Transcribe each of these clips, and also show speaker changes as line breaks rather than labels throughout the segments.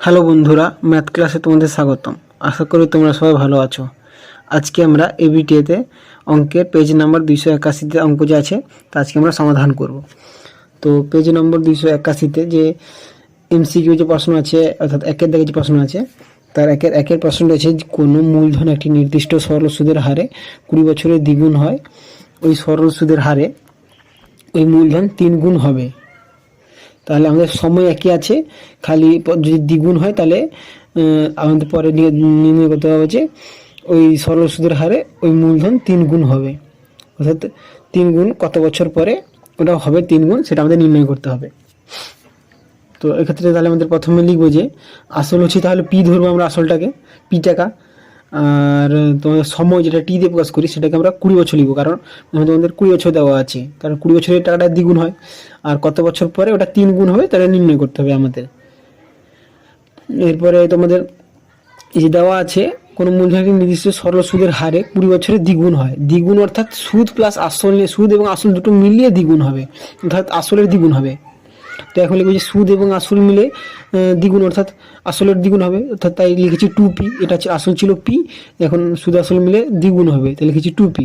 Hello বন্ধুরা, math ক্লাসে তোমাদের স্বাগতম। আশা করি তোমরা সবাই ভালো আছো। আজকে আমরা এবিটিএতে অঙ্কের পেজ নাম্বার 281তে অঙ্ক যে আছে তা আজকে আমরা সমাধান করব। তো পেজ নম্বর 281তে যে এমসিকিউ যে প্রশ্ন আছে, অর্থাৎ একের দাগে যে প্রশ্ন আছে, তার একের প্রশ্ন রয়েছে, কোনো মূলধন একটি নির্দিষ্ট সরল সুদের হারে 20 বছরে দ্বিগুণ হয়, ওই সরল সুদের হারে ওই মূলধন 3 গুণ হবে। তাহলে আমাদের সময় একই আছে, খালি যদি দ্বিগুণ হয় তাহলে আমাদের পরে নির্ণয় করতে হবে যে ওই সরল সুদের হারে ওই মূলধন 3 গুণ হবে, অর্থাৎ 3 গুণ কত বছর পরে ওটা হবে 3 গুণ, সেটা আমাদের নির্ণয় করতে হবে। তো এক্ষেত্রে তাহলে আমাদের প্রথমে লিখবো যে আসল হচ্ছে, তাহলে পি ধরবো আমরা আসলটাকে, পি টাকা, আর তোমাদের সময় যেটা টি দিয়ে প্রকাশ করি সেটাকে আমরা 20 বছর লিখবো, কারণ তোমাদের 20 বছর দেওয়া আছে, কারণ 20 বছরের টাকাটা দ্বিগুণ হয়, আর কত বছর পরে ওটা 3 গুণ হবে তাহলে নির্ণয় করতে হবে আমাদের। এরপরে তোমাদের এই যে দেওয়া আছে, কোনো মূলধনের নির্দিষ্ট সরল সুদের হারে 20 বছরে দ্বিগুণ হয়। দ্বিগুণ অর্থাৎ সুদ প্লাস আসল, সুদ এবং আসল দুটো মিলিয়ে দ্বিগুণ হবে, অর্থাৎ আসলের দ্বিগুণ হবে। তো এখন লিখবো যে সুদ এবং আসল মিলে দ্বিগুণ, অর্থাৎ আসলের দ্বিগুণ হবে, অর্থাৎ তাই লিখেছি 2p। এটা আসল ছিল p, এখন সুদ আসল মিলে দ্বিগুণ হবে, তাই লিখেছি 2p।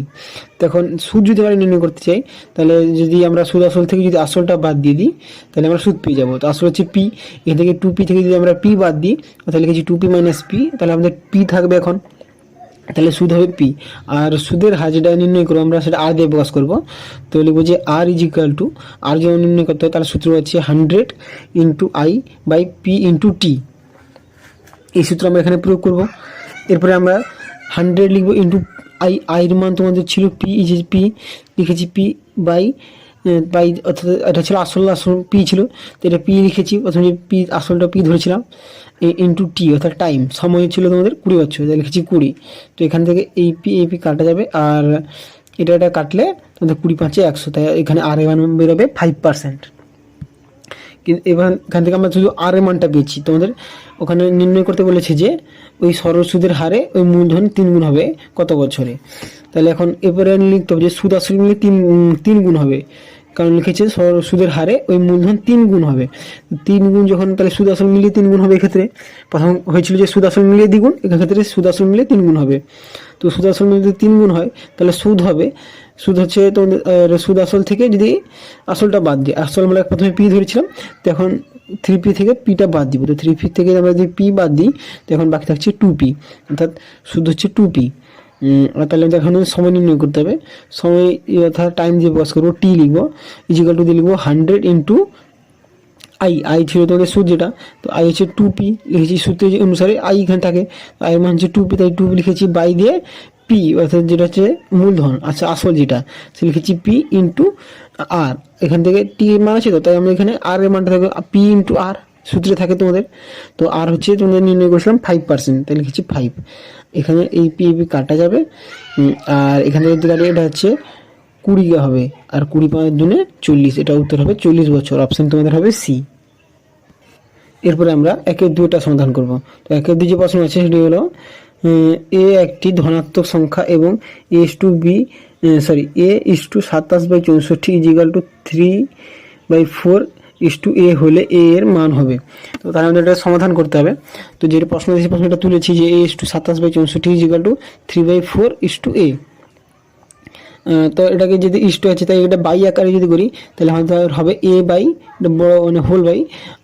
তো এখন সুদ যদি আমরা নির্ণয় করতে চাই, তাহলে যদি আমরা সুদ আসল থেকে যদি আসলটা বাদ দিয়ে দিই তাহলে আমরা সুদ পেয়ে যাবো। তো আসল হচ্ছে p, এখান থেকে 2p থেকে যদি আমরা p বাদ দিই তাহলে লিখেছি 2p মাইনাস p, তাহলে আমাদের p থাকবে এখন, তাহলে সুদ হবে পি। আর সুদের হার যেটা নির্ণয় করবো আমরা সেটা আর দিয়ে প্রকাশ করবো। তো লিখবো যে আর ইজ ইকুয়াল টু, আর যেমন নির্ণয় করতে হয় তাহলে সূত্র হচ্ছে 100 into I by P into T. এই সূত্র আমরা এখানে প্রয়োগ করব। এরপরে আমরা 100 লিখবো ইন্টু আই, আইয়ের মান তোমাদের ছিল পি, ইজ পি, লিখেছি পি বাই বাই, অর্থাৎ এটা ছিল আসল পি ছিল, তো এটা পি লিখেছি প্রথমে, পি আসলটা পি ধরেছিলাম, ইন্টু টি অর্থাৎ টাইম, সময় ছিল তোমাদের 20 বছর, তাই লিখেছি 20। তো এখান থেকে এই পি কাটা যাবে, আর এটা কাটলে তোমাদের 20 5 100, তাই এখানে আর এর মান বেরোবে 5%। কিন্তু এখান থেকে আমরা শুধু আর এর মানটা পেয়েছি, তোমাদের ওখানে নির্ণয় করতে বলেছে যে ওই সরল সুদের হারে ওই মূলধন 3 গুণ হবে কত বছরে। তাহলে এখন এরপরে লিখতে হবে যে সুদ আসল মিলে 3 গুণ হবে, কারণ লিখেছে সরল সুদের হারে ওই মূলধন 3 গুণ হবে। 3 গুণ যখন, তাহলে সুদ আসল মিলিয়ে 3 গুণ হবে। এক্ষেত্রে প্রথম হয়েছিল যে সুদ আসল মিলিয়ে দ্বিগুণ, এক্ষেত্রে সুদ আসল মিলিয়ে 3 গুণ হবে। তো সুদ আসল মিলিয়ে যদি 3 গুণ হয় তাহলে সুদ হবে, সুদ হচ্ছে তোমাদের সুদ আসল থেকে যদি আসলটা বাদ দিই, আসল আমরা প্রথমে পি ধরেছিলাম, তো এখন 3p থেকে পিটা বাদ দিব, তো 3p থেকে আমরা যদি পি বাদ দিই তো এখন বাকি থাকছে 2p, অর্থাৎ সুদ হচ্ছে 2p। তাহলে আমাদের এখন সময় নির্ণয় করতে হবে, সময় অর্থাৎ টাইম দিয়ে প্রকাশ করবো, টি লিখবো, ইজিক্যাল টু দিয়ে লিখবো 100 ইন্টু আই, আই ছিল তোমাদের সুদ যেটা, তো আই হচ্ছে 2p লিখেছি, সূত্র অনুসারে আই এখানে থাকে, আই এর মান হচ্ছে 2p, তাই 2p লিখেছি, বাই দিয়ে পি অর্থাৎ যেটা হচ্ছে মূলধন, আচ্ছা আসল যেটা, সে লিখেছি পি ইন্টু আর, এখান থেকে টি এর মান আছে, তো তাই আমরা এখানে আর এর মানটা থাকবে পি ইন্টু আর, সূত্রে থাকে তোমাদের। তো আর হচ্ছে তোমাদের নির্ণয় করেছিলাম 5%, তাই লিখেছি 5। এখানে এই পি কাটা যাবে, আর এখানে এটা হচ্ছে 20 হবে, আর 20 5 দুনে 40, এটা উত্তর হবে 40 বছর, অপশন তোমাদের হবে সি। এরপরে আমরা একের দুইটা সমাধান করব। তো একের দুই যে প্রশ্ন আছে সেটি হলো, এ একটি ধনাত্মক সংখ্যা এবং এ is to 27/64 is equal two 3/4 is to এ হলে এ এর মান হবে। তো তাহলে আমাদের এটা সমাধান করতে হবে। তো যে প্রশ্নটা তুলেছি যে এ is to 27/64 is equal two 3/4 is to এ, তো এটাকে যদি ইস্টু আছে তাই এটা বাই আকারে যদি করি তাহলে আমাদের হবে এ বাই বড় মানে হোল বাই,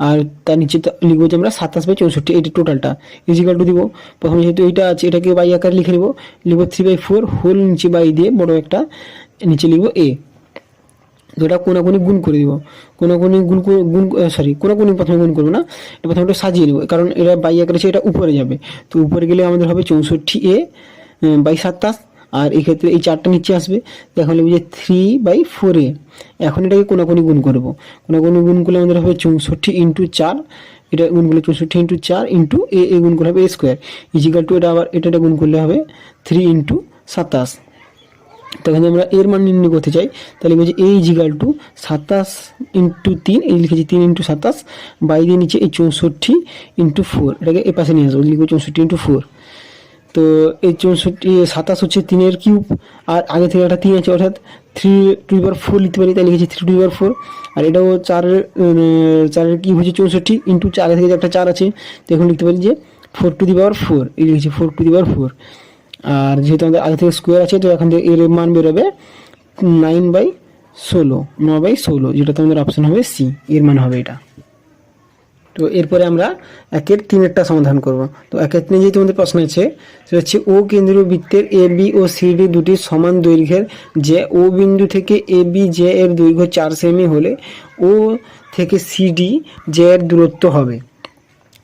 আর তার নিচে লিখবো যে আমরা 27/64, এইটা টোটালটা ইজিক্যাল টু দিব। প্রথমে যেহেতু এইটা আছে এটাকে বাই আকারে লিখে নেবো, লিখবো 3/4 হোল নিচে বাই দিয়ে বড় একটা নিচে লিখবো এ। তো এটা কোনাকুনি গুণ করে দিব, কোনাকুনি প্রথমে গুণ করবো না, এটা প্রথমে একটা সাজিয়ে নেবো, কারণ এটা বাই আকারে আছে, এটা উপরে যাবে, তো উপরে গেলে আমাদের হবে 64 a বাই 27, আর এই ক্ষেত্রে এই 4টা নিচে আসবে, এখন লিখবো যে 3/4 এ। এখন এটাকে কোনাকুনি গুণ করবো, কোনাকুনি গুণ করলে আমাদের হবে 64 ইন্টু 4, এটা গুণ করলে 64 ইন্টু 4 ইন্টু এ গুণ করলে হবে এ স্কোয়ার ইজিক্যাল টু, এটা আবার এটা গুণ করলে হবে 3 ইন্টু 27। তখন আমরা এর মান নির্ণয় করতে চাই, তাহলে বলছি এ ইজিক্যাল টু 27 ইন্টু 3, এই লিখেছি 3 ইন্টু 27 বাই দিয়ে নিচে এই 64 ইন্টু 4, এটাকে এ পাশে নিয়ে আসবো, লিখবো 64 ইন্টু 4। তো এই 27 হচ্ছে 3 কিউব, আর আগে থেকে একটা 3 আছে অর্থাৎ 3^4 লিখতে পারি, তাই লিখেছি 3^4। আর এটাও 4 কিউব হচ্ছে 64 ইন্টু আগে থেকে একটা 4 আছে, তো এখন লিখতে পারি যে 4^4, এই লিখেছি 4^4। আর যেহেতু আমাদের আগে থেকে স্কোয়ার আছে, তো এখান থেকে এর মান বেরোবে 9/16, যেটা তোমাদের অপশন হবে সি, এর মান হবে এটা। তো এরপরে আমরা 1-এর 3-এরটা সমাধান করব। তো 1-এর 3 যে তোমাদের প্রশ্ন আছে সেটা হচ্ছে ও কেন্দ্রীয় বৃত্তের এ বি ও সিডি দুটি সমান দৈর্ঘ্যের, যে ও বিন্দু থেকে এ বি জে এর দৈর্ঘ্য 4 সেমি হলে ও থেকে সিডি জে এর দূরত্ব হবে।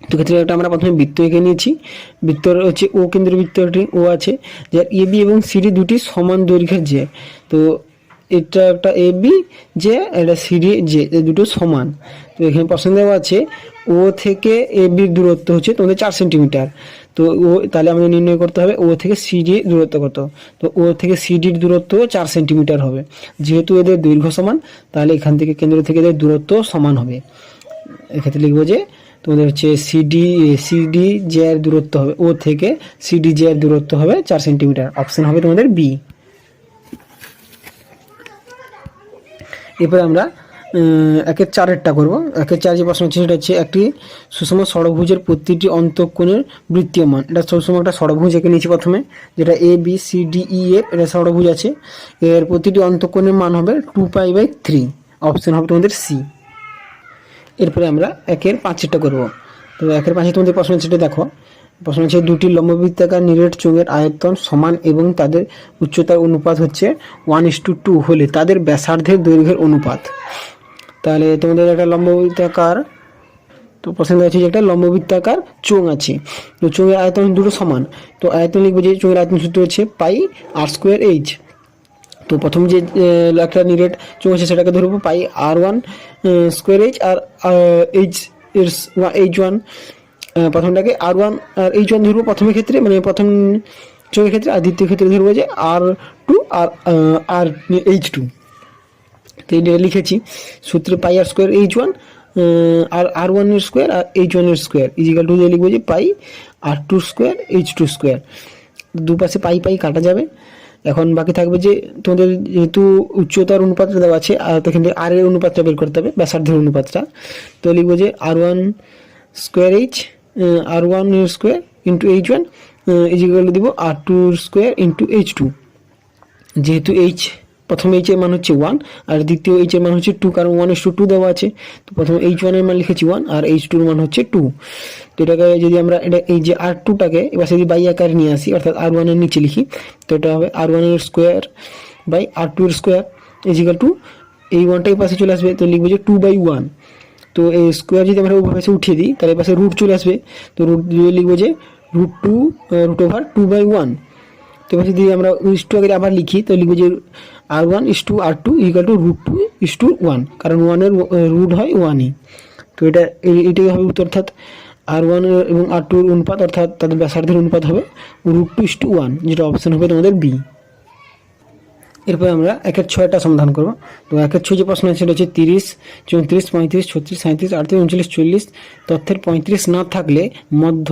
তো ক্ষেত্রে এটা আমরা প্রথমে বৃত্ত এঁকে নিয়েছি। বৃত্তর হচ্ছে ও কেন্দ্রীয় বৃত্তটি ও আছে, যার এ বি এবং সিডি দুটি সমান দৈর্ঘ্যের যে। তো এটা একটা এ বি জে, এটা সিডি জে, দুটো সমান। তো এখানে প্রশ্ন দেওয়া আছে ও থেকে এ বির দূরত্ব হচ্ছে তোমাদের 4 সেন্টিমিটার। তো ও তাহলে আমাদের নির্ণয় করতে হবে ও থেকে সিডি দূরত্ব কত। তো ও থেকে সিডির দূরত্ব 4 সেন্টিমিটার হবে। যেহেতু এদের দৈর্ঘ্য সমান, তাহলে এখান থেকে কেন্দ্র থেকে এদের দূরত্ব সমান হবে। এক্ষেত্রে লিখবো যে তোমাদের হচ্ছে সিডি জে এর দূরত্ব হবে, ও থেকে সিডি জে এর দূরত্ব হবে 4 সেন্টিমিটার। অপশন হবে তোমাদের বি। এরপরে আমরা 1-এর 4-এরটা করবো। 1-এর 4 যে প্রশ্ন হচ্ছে সেটা হচ্ছে একটি সুষম ষড়ভুজের প্রতিটি অন্তঃকোণের বৃত্তীয় মান। এটা সুষম একটা ষড়ভুজ এঁকে নিয়েছি প্রথমে, যেটা A B C D E F, এটা ষড়ভুজ আছে। এর প্রতিটি অন্তঃকোণের মান হবে 2π/3। অপশন হবে তোমাদের সি। এরপরে আমরা 1-এর 5-এরটা করবো। তো 1-এর 5-এ তোমাদের প্রশ্ন সেটা দেখো। প্রশ্ন হচ্ছে দুটি লম্ববৃত্তাকার নিরেট চোঙের আয়তন সমান এবং তাদের উচ্চতার অনুপাত হচ্ছে 1:2 হলে তাদের ব্যাসার্ধের দৈর্ঘ্যের অনুপাত। তাহলে তোমাদের একটা লম্ববৃত্তাকার, তো প্রশ্ন আছে যে একটা লম্ববৃত্তাকার চোঙ আছে, তো চোঙের আয়তন দুটো সমান। তো আয়তন লিখবো যে চোঙের আয়তন সূত্র হচ্ছে πr²h। তো প্রথম যে একটা নিরেট চোঙ আছে সেটাকে ধরবো πr1²h আর h1। প্রথমটাকে r1 আর h1 ধরবো প্রথমের ক্ষেত্রে, মানে প্রথম চোঙের ক্ষেত্রে, আর দ্বিতীয় ক্ষেত্রে ধরবো যে r2 আর h2। তো এটা লিখেছি সূত্রে πr²h1 আর r1² আর h1² ইজিক্যাল টু দিয়ে লিখবো যে πr2² h2²। দুপাশে পাই কাটা যাবে। এখন বাকি থাকবে যে তোমাদের যেহেতু উচ্চতার অনুপাতটা দেওয়া আছে, আর তখন আর এর অনুপাতটা বের করতে হবে, ব্যাসার্ধের অনুপাতটা। তো লিখবো যে r1² ইন্টু h1 ইজিক্যাল দিব r2² ইন্টু h2। যেহেতু প্রথম এইচ এর মান হচ্ছে 1 আর দ্বিতীয় এইচ এর মান হচ্ছে 2, কারণ 1:2 দেওয়া আছে। তো প্রথমে h1 এর মান লিখেছি 1 আর h2 এর মান হচ্ছে 2। তো এটাকে যদি আমরা এই যে r2টাকে এবার যদি বাই আকারে নিয়ে আসি, অর্থাৎ r1 এর নিচে লিখি, তো এটা হবে r1² ইজিক্যাল টু এই 1টা এই পাশে চলে আসবে, তো লিখবো যে 2/1। তো এই স্কোয়ার যদি আমরা উপর পাশে উঠিয়ে দিই, তাহলে এই পাশে রুট চলে আসবে। তো রুট দিয়ে লিখবো যে √2/1। তো এবার যদি আমরা ইস্টু আগে আবার লিখি, তো লিখবো যে r1:r2 ইকুয়াল টু √2:1, কারণ 1-এর রুট হয় 1ই। তো এটাই হবে উত্তর, অর্থাৎ r1 এবং r2 অনুপাত অর্থাৎ তাদের ব্যাসার্ধের অনুপাত হবে √2:1, যেটা অপশন হবে তোমাদের বি। এরপর আমরা 1-এর 6টা সমাধান করব। তো 1-এর 6 যে প্রশ্ন আছে সেটা হচ্ছে 30, 34, 35, 36, 37, 38, 39, 40 তথ্যের 35 না থাকলে মধ্য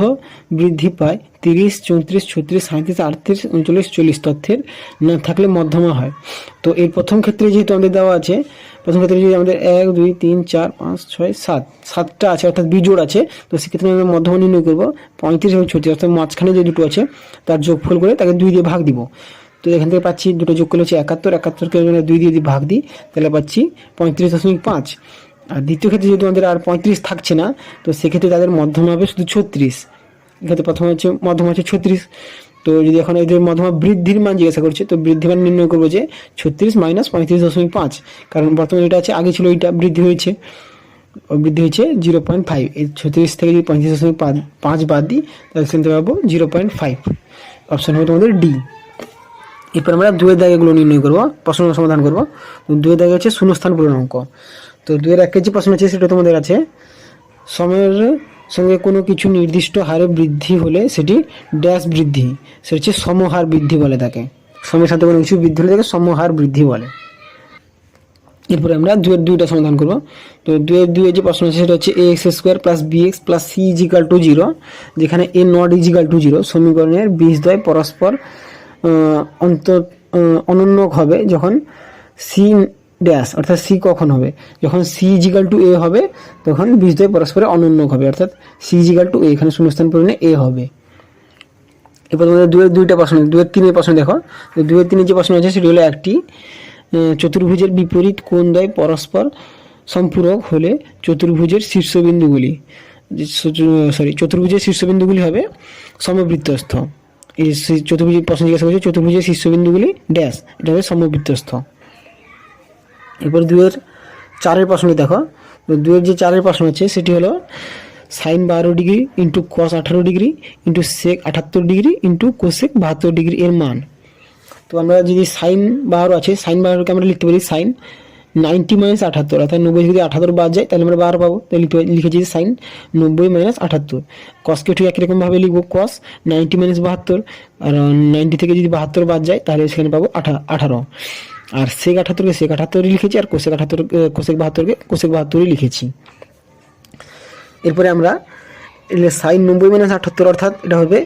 বৃদ্ধি পায় 30, 34, 36, 37, 38, 39, 40 তথ্যের না থাকলে মধ্যমা হয়। তো এই প্রথম ক্ষেত্রে যেহেতু আমাদের দেওয়া আছে, প্রথম ক্ষেত্রে যদি আমাদের 1, 2, 3, 4, 5, 6, 7টা আছে অর্থাৎ বিজোড় আছে, তো সেক্ষেত্রে আমরা মধ্যমা নির্ণয় করবো 35 এবং 36, অর্থাৎ মাঝখানে যে দুটো আছে তার যোগফল করে তাকে 2 দিয়ে ভাগ দিব। তো এখান থেকে পাচ্ছি দুটো যোগ করলে হচ্ছে 71কে 2 দিয়ে ভাগ দিই, তাহলে পাচ্ছি 35.5। আর দ্বিতীয় ক্ষেত্রে যেহেতু আমাদের আর 35 থাকছে না, তো সেক্ষেত্রে তাদের মধ্যমা হবে শুধু 36। এক্ষেত্রে প্রথমে হচ্ছে মধ্যমা হচ্ছে 36। তো যদি এখন এদের মধ্যমা বৃদ্ধির মান জিজ্ঞাসা করছে, তো বৃদ্ধি মান নির্ণয় করবো যে 36 - 35.5, কারণ বর্তমানে এটা আছে, আগে ছিল এটা বৃদ্ধি হয়েছে 0.5। এই 36 থেকে যদি 35.5 বাদ দিই, তাহলে শুনতে পাবো 0.5। অপশন হবে তোমাদের ডি। এরপর আমরা 2-এর দাগেগুলো নির্ণয় করবো, প্রশ্ন সমাধান করবো। 2-এর দাগে হচ্ছে শূন্যস্থান পূর্ণাঙ্ক। তো 2-এর 1 যে প্রশ্ন আছে সেটা তোমাদের আছে সময়ের সঙ্গে কোনো কিছু নির্দিষ্ট হারে বৃদ্ধি হলে সেটি ড্যাশ বৃদ্ধি, সেটা হচ্ছে সমহার বৃদ্ধি বলে তাকে। সময়ের সাথে কোনো কিছু বৃদ্ধি হলে তাকে সমহার বৃদ্ধি বলে। এরপরে আমরা দুয়ের দুইটা সমাধান করব। তো দুয়ের যে প্রশ্ন আছে সেটা হচ্ছে A X square plus B X plus C is equal to 0, যেখানে এ নট ইজিক্যাল টু 0 সমীকরণের বীজদ্বয় পরস্পর অনন্যক হবে যখন সি ড্যাশ, অর্থাৎ সি কখন হবে, যখন সি ইজিক্যাল টু এ হবে তখন বীজদ্বয় পরস্পরে অনন্যক হবে, অর্থাৎ সি ইজিক্যাল টু এ, এখানে শূন্যস্থান পূরণে এ হবে। এরপর তোমাদের দুয়ের দুইটা প্রশ্ন, দুয়ের তিনের প্রশ্ন দেখো। দুয়ের তিনের যে প্রশ্ন আছে সেটি হলো একটি চতুর্ভুজের বিপরীত কোণদ্বয় পরস্পর সম্পূরক হলে চতুর্ভুজের শীর্ষবিন্দুগুলি হবে সমবৃত্তস্থ। এই চতুর্ভুজের প্রশ্ন জিজ্ঞাসা করছে চতুর্ভুজের শীর্ষবিন্দুগুলি ড্যাশ, এটা হবে সমবৃত্তস্থ। এরপর দুয়ের চারের প্রশ্নটি দেখো। দুয়ের যে চারের প্রশ্ন আছে সেটি হলো sine 12 degree into cos 18 degree into sec 78 degree into cosec 72 degree এর মান। তো আমরা যদি সাইন 12 আছে, সাইন 12কে আমরা লিখতে পারি সাইন 90 মাইনাস 78, অর্থাৎ 90 যদি 78 বাদ যায় তাহলে আমরা 12 পাবো। তাহলে লিখেছি সাইন 90 মাইনাস 78। কসকে ঠিক একই রকমভাবে লিখবো, কস 90 মাইনাস 72, আর 90 থেকে যদি 72 বাদ যায় তাহলে সেখানে পাবো 18। আর সেক 78কে সেক 78 লিখেছি, আর কোসেক 72কে কোসেক 72 লিখেছি। এরপরে আমরা সাইন 90 মাইনাস 78, অর্থাৎ এটা হবে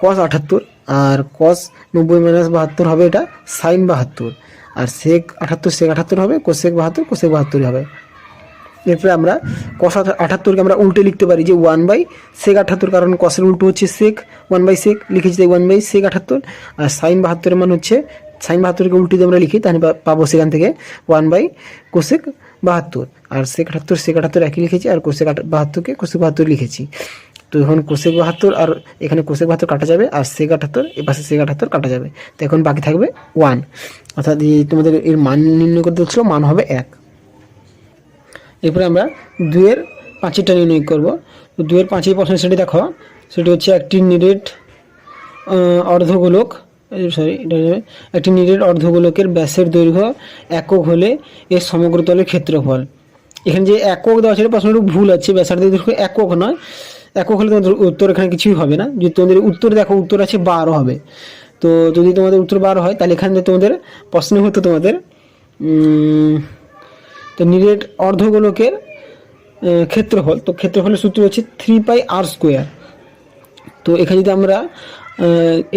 কস 78, আর কস 90 মাইনাস 72 হবে এটা সাইন 72, আর সেক 78 হবে, কোসেক 72 হবে। এরপরে আমরা কস 78কে আমরা উল্টে লিখতে পারি যে 1/sec 78, কারণ কসের উল্টো হচ্ছে সেক, 1/sec লিখেছি তাই 1/sec 78, আর সাইন 72 মান হচ্ছে সাইন 72কে উল্টে যদি আমরা লিখি তাহলে পাবো সেখান থেকে 1/cosec 72, আর সেক 78 একই লিখেছি, আর কোসেক 72কে কোসেক 72 লিখেছি। তো এখন কোসেক 72 আর এখানে কোসেক 72 কাটা যাবে, আর সেক 78 এ পাশে সেক 78 কাটা যাবে, তো এখন বাকি থাকবে 1, অর্থাৎ তোমাদের এর মান নির্ণয় করতে হচ্ছিল, মান হবে 1। এরপরে আমরা 2-এর 5টা নির্ণয় করব। তো 2-এর 5 প্রশ্ন সেটি দেখো, সেটি হচ্ছে একটি নিরেট অর্ধগোলকের ব্যাসের দৈর্ঘ্য একক হলে এর সমগ্র তলের ক্ষেত্রফল। এখানে যে একক দেওয়া আছে প্রশ্নটা ভুল আছে, ব্যাসার্ধের দৈর্ঘ্য একক নয়, একক হলে তোমাদের উত্তর এখানে কিছুই হবে না। যদি তোমাদের উত্তর দেখো, উত্তর আছে 12 হবে। তো যদি তোমাদের উত্তর 12 হয় তাহলে এখানে তোমাদের প্রশ্ন হতো তোমাদের তো নিরেট অর্ধগোলকের ক্ষেত্রফল। তো ক্ষেত্রফলের সূত্র হচ্ছে 3πr²। তো এখানে যদি আমরা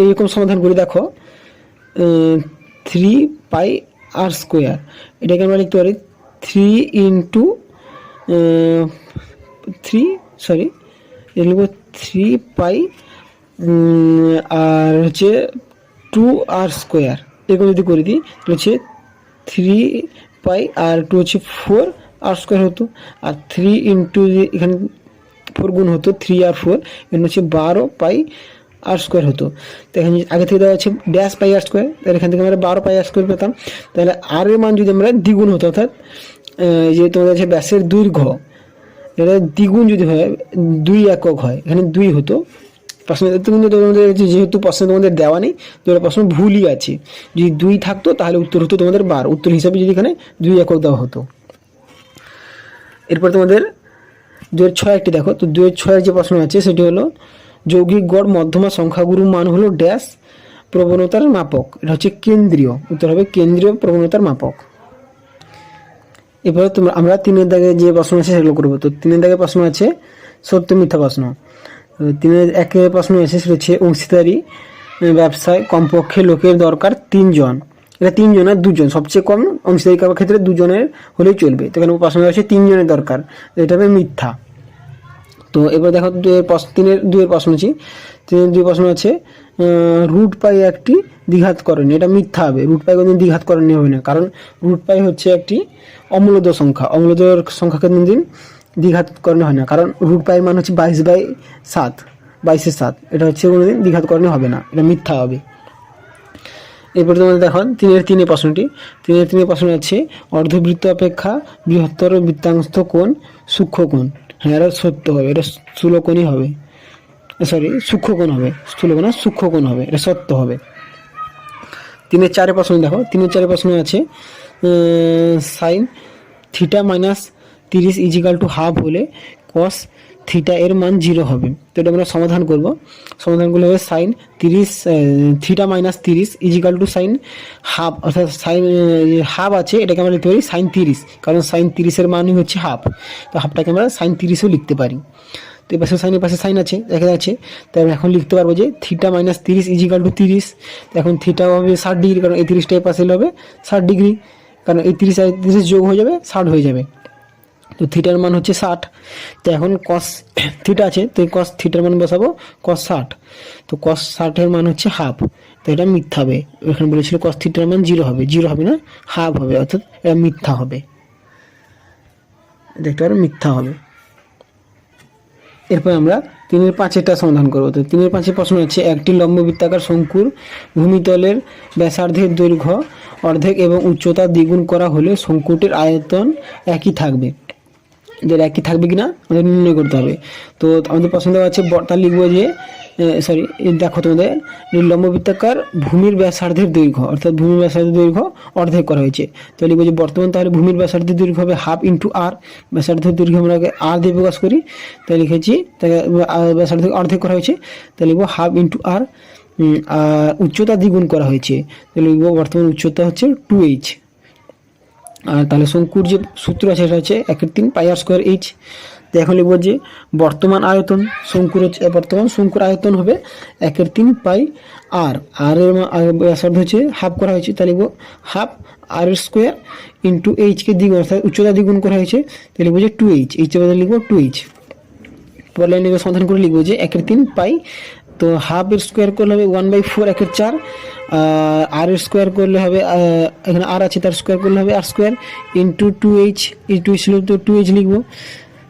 এইরকম সমাধান করি, দেখো 3πr², এটাকে আমরা লিখতে পারি 3 ইন্টু 3π আর হচ্ছে 2r², এরকম যদি করে দিই তাহলে হচ্ছে 3π আর 2 হচ্ছে 4r² হতো, আর 3 ইন্টু এখানে 4 গুণ হতো 3 আর 4, এখানে হচ্ছে 12πr² হতো। তো এখানে আগে থেকে দেওয়া আছে ড্যাশ πr², তাহলে এখান থেকে আমরা 12πr² পেতাম। তাহলে আর এর মান যদি আমরা দ্বিগুণ হতো, অর্থাৎ যে তোমাদের আছে ব্যাসের দৈর্ঘ্য, এটা দ্বিগুণ যদি হয় 2 একক হয়, এখানে 2 হতো। প্রশ্ন কিন্তু তোমাদের যেহেতু প্রশ্ন তোমাদের দেওয়া নেই, তোমাদের প্রশ্ন ভুলই আছে। যদি 2 থাকতো তাহলে উত্তর হতো তোমাদের 12, উত্তর হিসাবে যদি এখানে 2 একক দেওয়া হতো। এরপর তোমাদের 2-6 একটি দেখো। তো 2-6 যে প্রশ্ন আছে সেটি হলো যৌগিক গড় মধ্যমা সংখ্যাগুরুর মান হলো ড্যাশ প্রবণতার মাপক, এটা হচ্ছে কেন্দ্রীয়, উত্তর হবে কেন্দ্রীয় প্রবণতার মাপক। এরপরে আমরা 3-এর দাগে যে প্রশ্ন আছে সেগুলো করবো। তো 3-এর দাগে প্রশ্ন আছে সত্য মিথ্যা প্রশ্ন। 3-এর 1 প্রশ্ন আছে সেটা হচ্ছে অংশীদারি ব্যবসায় কমপক্ষে লোকের দরকার 3 জন, এটা 3 জন আর 2 জন, সবচেয়ে কম অংশীদারি কারবার ক্ষেত্রে 2 জনের হলেই চলবে। তো এখানে প্রশ্ন আছে 3 জনের দরকার, এটা হবে মিথ্যা। তো এবার দেখো 3-এর 2-এর প্রশ্ন আছে, 3-এর 2 প্রশ্ন আছে √π একটি দ্বিঘাতকরণী, এটা মিথ্যা হবে। √π কোনদিন দ্বিঘাতকরণী হবে না, কারণ √π হচ্ছে একটি অমূলদ সংখ্যা, অমূলদের সংখ্যাকে কোনদিন দ্বিঘাতকরণী হয় না, কারণ √π এর মান হচ্ছে 22/7, এটা হচ্ছে কোনোদিন দ্বিঘাতকরণী হবে না, এটা মিথ্যা হবে। এরপরে তোমাদের দেখো 3-এর 3 প্রশ্নটি, 3-এর 3 প্রশ্ন আছে অর্ধবৃত্ত অপেক্ষা বৃহত্তর বৃত্তাংশ কোণ সূক্ষ্মকোণ। হ্যাঁ, এটা সত্য হবে, এটা স্থূলকোণই হবে, সূক্ষ্মকোণ হবে, স্থূলকোণ আর সূক্ষ্মকোণ হবে, এটা সত্য হবে। 3-এর 4 প্রশ্ন দেখো, 3-এর 4 প্রশ্ন আছে sin θ - 30 = ½ হলে cos থিটা এর মান 0 হবে। তো এটা আমরা সমাধান করব। সমাধান করলে হবে sine 30 theta minus 30 is equal to sine half, অর্থাৎ সাইন হাফ আছে, এটাকে আমরা লিখতে পারি সাইন 30, কারণ সাইন 30 এর মানই হচ্ছে হাফ। তো হাফটাকে আমরা সাইন 30ও লিখতে পারি। তো এই পাশে সাইনের পাশে সাইন আছে, দেখা যাচ্ছে। তাই আমরা এখন লিখতে পারবো যে থিটা মাইনাস 30 ইজিক্যাল টু 30। এখন থিটা হবে 60 ডিগ্রি, কারণ এই 30টা পাশে হবে 60 ডিগ্রি, কারণ এই 30 আর 30 যোগ হয়ে যাবে 60 হয়ে যাবে। তো থিটার মান হচ্ছে 60। তো এখন কস থিটা আছে, তো এই কস থিটার মান বসাবো কস 60। তো কস 60 এর মান হচ্ছে হাফ। তো এটা মিথ্যা হবে। এখানে বলেছিল কস থিটার মান 0 হবে, 0 হবে না, হাফ হবে, অর্থাৎ এটা মিথ্যা হবে। দেখতে পারো মিথ্যা হবে। এরপর আমরা 3-5 সমাধান করবো। তো 3-5 প্রশ্ন হচ্ছে একটি লম্ববৃত্তাকার শঙ্কুর ভূমিতলের ব্যাসার্ধের দৈর্ঘ্য অর্ধেক এবং উচ্চতা দ্বিগুণ করা হলে শঙ্কুটির আয়তন একই থাকবে। যে একই থাকবে কিনা আমাদের নির্ণয় করতে হবে। তো আমাদের প্রশ্ন দেওয়া আছে, তার লিখবো যে দেখো তোমাদের লম্ববৃত্তাকার ভূমির ব্যাসার্ধের দৈর্ঘ্য, অর্থাৎ ভূমির ব্যাসার্ধের দৈর্ঘ্য অর্ধেক করা হয়েছে। তো লিখবো যে বর্তমান তাহলে ভূমির ব্যাসার্ধের দৈর্ঘ্য হবে হাফ ইন্টু আর, ব্যাসার্ধের দৈর্ঘ্য আমরা আর দিয়ে প্রকাশ করি, তাই লিখেছি ব্যাসার্ধ অর্ধেক করা হয়েছে, তাই লিখবো হাফ ইন্টু আর। আর উচ্চতা দ্বিগুণ করা হয়েছে, তাই লিখবো বর্তমান উচ্চতা হচ্ছে 2h। আর তাহলে শঙ্কুর যে সূত্র আছে সেটা হচ্ছে 1/3 পাই আর স্কোয়ার এইচ। তো এখন লিখবো যে বর্তমান আয়তন শঙ্কুর হচ্ছে, বর্তমান শঙ্কুর আয়তন হবে 1/3 পাই আর, আর এর ব্যাসার্ধ হচ্ছে হাফ করা হয়েছে, তাহলে লিখবো হাফ আর স্কোয়ার ইন্টু এইচকে দ্বিগুণ, অর্থাৎ উচ্চতা দ্বিগুণ করা হয়েছে, তাহলে লিখবো যে 2h, এইচের বদলে লিখবো 2h। পরের লাইনে সমাধান করে লিখবো যে 1/3 পাই, তো হাফ এর স্কোয়ার করলে হবে 1/4 1/4, আর এর স্কোয়ার করলে হবে এখানে আর আছে তার স্কোয়ার করলে হবে আর স্কোয়ার ইন্টু 2h, এই 2h ছিল তো 2h লিখবো।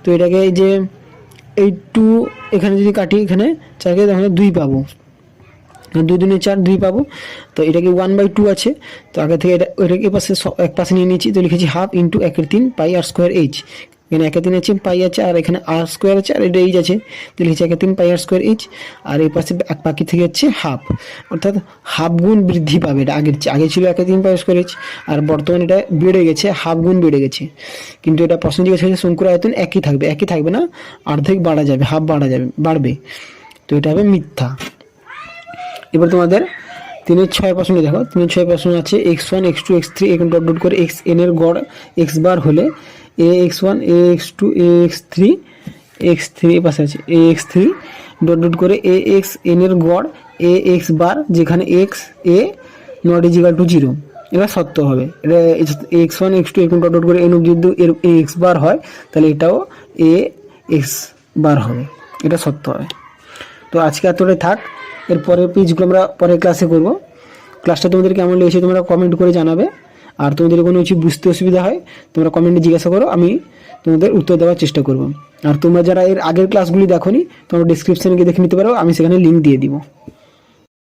তো এটাকে যে এই 2 এখানে যদি কাটি, এখানে 4কে তাহলে 2 পাবো, 2 2 4 2 পাবো। তো এটাকে 1/2 আছে, তো আগে থেকে এটা ওইটাকে এক পাশে নিয়ে নিয়েছি, তো লিখেছি হাফ ইন্টু 1/3 পাই আর স্কোয়ার এইচ। এখানে 1/3 আছে, পাই আছে, আর এখানে আর স্কোয়ার আছে, আর এটা এইচ আছে, তো লিখেছি 1/3 পাই আর স্কোয়ার এইচ। আর এই পাশে এক বাকি থেকে হচ্ছে হাফ, অর্থাৎ হাফ গুণ বৃদ্ধি পাবে এটা আগের চেয়ে। আগে ছিল 1/3 পাই আর স্কোয়ার এইচ, আর বর্তমানে এটা বেড়ে গেছে, হাফ গুণ বেড়ে গেছে। কিন্তু এটা প্রশ্ন জিজ্ঞাসা হয়েছে শঙ্কুর আয়তন একই থাকবে, একই থাকবে না, অর্ধেক বাড়া যাবে, হাফ বাড়বে। তো এটা হবে মিথ্যা। এবার তোমাদের 3-6 প্রশ্ন দেখো। 3-6 প্রশ্ন আছে x1 x2 x3 এখন ডট ডট করে xn এর গড় x বার হলে ax1 ax2 ax3 x3 পাশে আছে ax3 ডট ডট করে axn এর গড় ax বার, যেখানে x a naught is equal to 0, এটা সত্য হবে। এটা x1 x2 এখন ডট ডট করে n যদি এর ax বার হয়, তাহলে এটাও ax বার হবে, এটা সত্য হবে। তো আজকে এতটাই থাক, এর পরের পেজগুলো আমরা পরের ক্লাসে করব। ক্লাসটা তোমাদের কেমন লেগেছে তোমরা কমেন্ট করে জানাবে। আর তোমাদের কোনো কিছু বুঝতে অসুবিধা হয় তোমরা কমেন্টে জিজ্ঞাসা করো, আমি তোমাদের উত্তর দেওয়ার চেষ্টা করব। আর তোমরা যারা এর আগের ক্লাসগুলি দেখোনি তোমরা ডিসক্রিপশানে গিয়ে দেখে নিতে পারো, আমি সেখানে লিঙ্ক দিয়ে দিব।